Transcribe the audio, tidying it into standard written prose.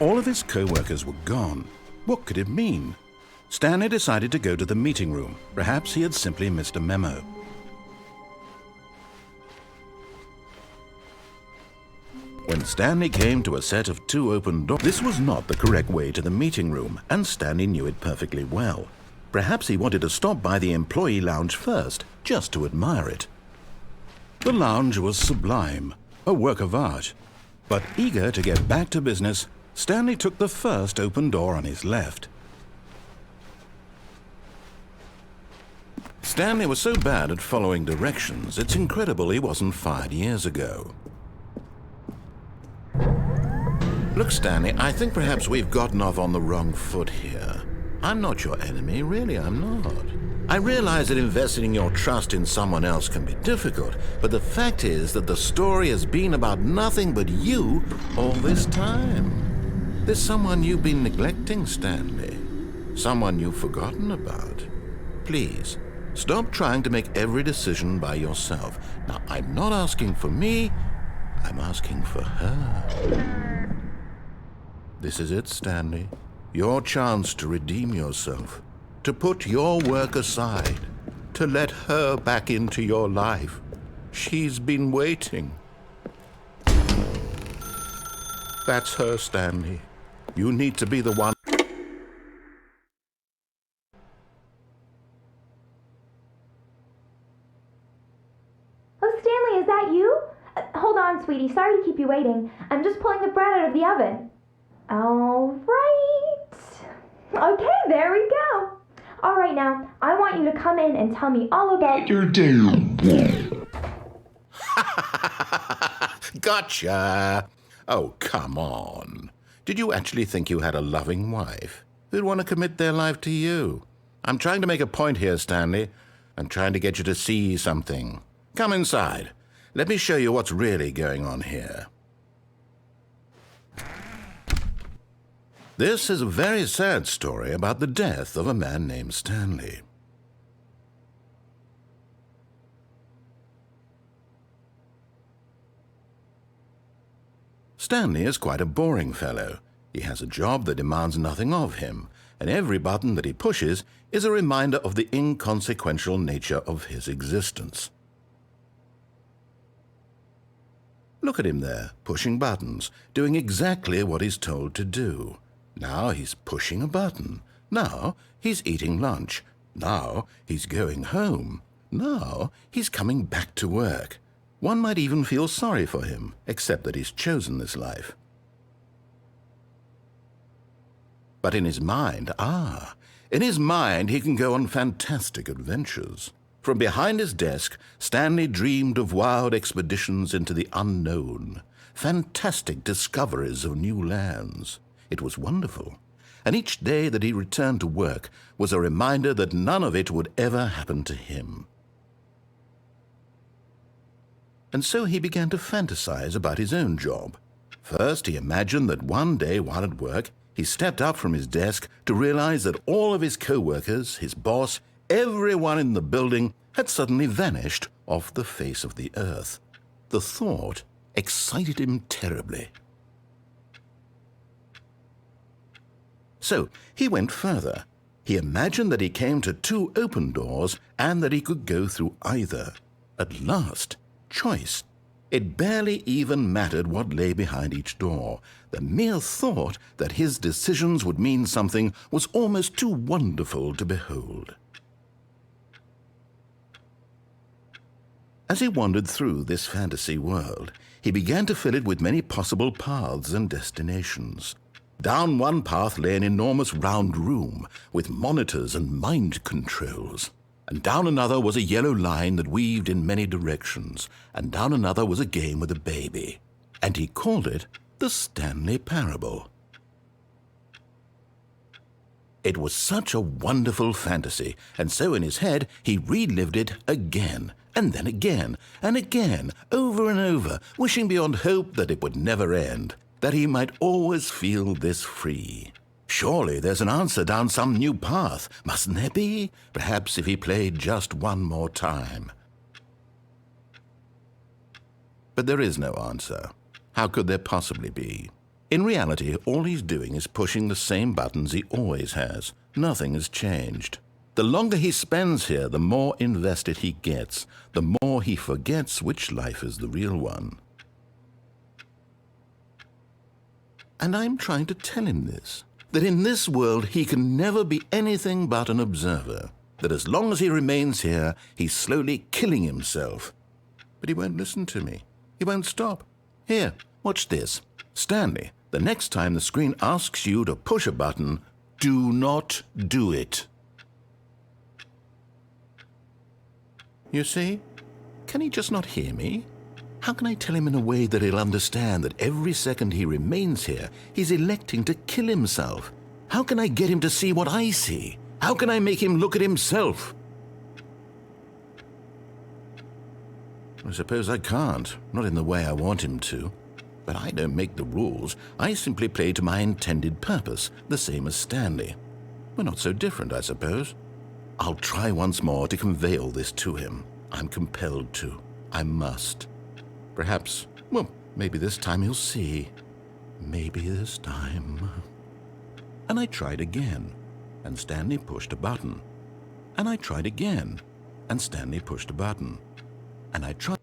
All of his co-workers were gone. What could it mean? Stanley decided to go to the meeting room. Perhaps he had simply missed a memo. When Stanley came to a set of 2 open doors, this was not the correct way to the meeting room, and Stanley knew it perfectly well. Perhaps he wanted to stop by the employee lounge first, just to admire it. The lounge was sublime, a work of art. But eager to get back to business, Stanley took the first open door on his left. Stanley was so bad at following directions, it's incredible he wasn't fired years ago. Look, Stanley, I think perhaps we've gotten off on the wrong foot here. I'm not your enemy, really, I'm not. I realize that investing your trust in someone else can be difficult, but the fact is that the story has been about nothing but you all this time. There's someone you've been neglecting, Stanley. Someone you've forgotten about. Please, stop trying to make every decision by yourself. Now, I'm not asking for me, I'm asking for her. This is it, Stanley. Your chance to redeem yourself, to put your work aside, to let her back into your life. She's been waiting. That's her, Stanley. You need to be the one. Oh, Stanley, is that you? Hold on, sweetie. Sorry to keep you waiting. I'm just pulling the bread out of the oven. All right. Okay, there we go. All right, now, I want you to come in and tell me all about your damn. Gotcha. Oh, come on. Did you actually think you had a loving wife who'd want to commit their life to you? I'm trying to make a point here, Stanley. I'm trying to get you to see something. Come inside. Let me show you what's really going on here. This is a very sad story about the death of a man named Stanley. Stanley is quite a boring fellow. He has a job that demands nothing of him, and every button that he pushes is a reminder of the inconsequential nature of his existence. Look at him there, pushing buttons, doing exactly what he's told to do. Now he's pushing a button. Now he's eating lunch. Now he's going home. Now he's coming back to work. One might even feel sorry for him, except that he's chosen this life. But in his mind, he can go on fantastic adventures. From behind his desk, Stanley dreamed of wild expeditions into the unknown, fantastic discoveries of new lands. It was wonderful, and each day that he returned to work was a reminder that none of it would ever happen to him. And so he began to fantasize about his own job. First, he imagined that one day while at work, he stepped up from his desk to realize that all of his co-workers, his boss, everyone in the building had suddenly vanished off the face of the earth. The thought excited him terribly. So he went further. He imagined that he came to 2 open doors and that he could go through either. At last, choice. It barely even mattered what lay behind each door. The mere thought that his decisions would mean something was almost too wonderful to behold. As he wandered through this fantasy world, he began to fill it with many possible paths and destinations. Down one path lay an enormous round room with monitors and mind controls. And down another was a yellow line that weaved in many directions. And down another was a game with a baby. And he called it the Stanley Parable. It was such a wonderful fantasy, and so in his head he relived it again, and then again, and again, over and over, wishing beyond hope that it would never end, that he might always feel this free. Surely there's an answer down some new path, mustn't there be? Perhaps if he played just one more time. But there is no answer. How could there possibly be? In reality, all he's doing is pushing the same buttons he always has. Nothing has changed. The longer he spends here, the more invested he gets, the more he forgets which life is the real one. And I'm trying to tell him this, that in this world he can never be anything but an observer, that as long as he remains here, he's slowly killing himself. But he won't listen to me. He won't stop. Here, watch this. Stanley, the next time the screen asks you to push a button, do not do it. You see? Can he just not hear me? How can I tell him in a way that he'll understand that every second he remains here, he's electing to kill himself? How can I get him to see what I see? How can I make him look at himself? I suppose I can't, not in the way I want him to. But I don't make the rules. I simply play to my intended purpose, the same as Stanley. We're not so different, I suppose. I'll try once more to convey all this to him. I'm compelled to. I must. Perhaps, well, maybe this time he'll see. Maybe this time. And I tried again, and Stanley pushed a button. And I tried again, and Stanley pushed a button. And I tried.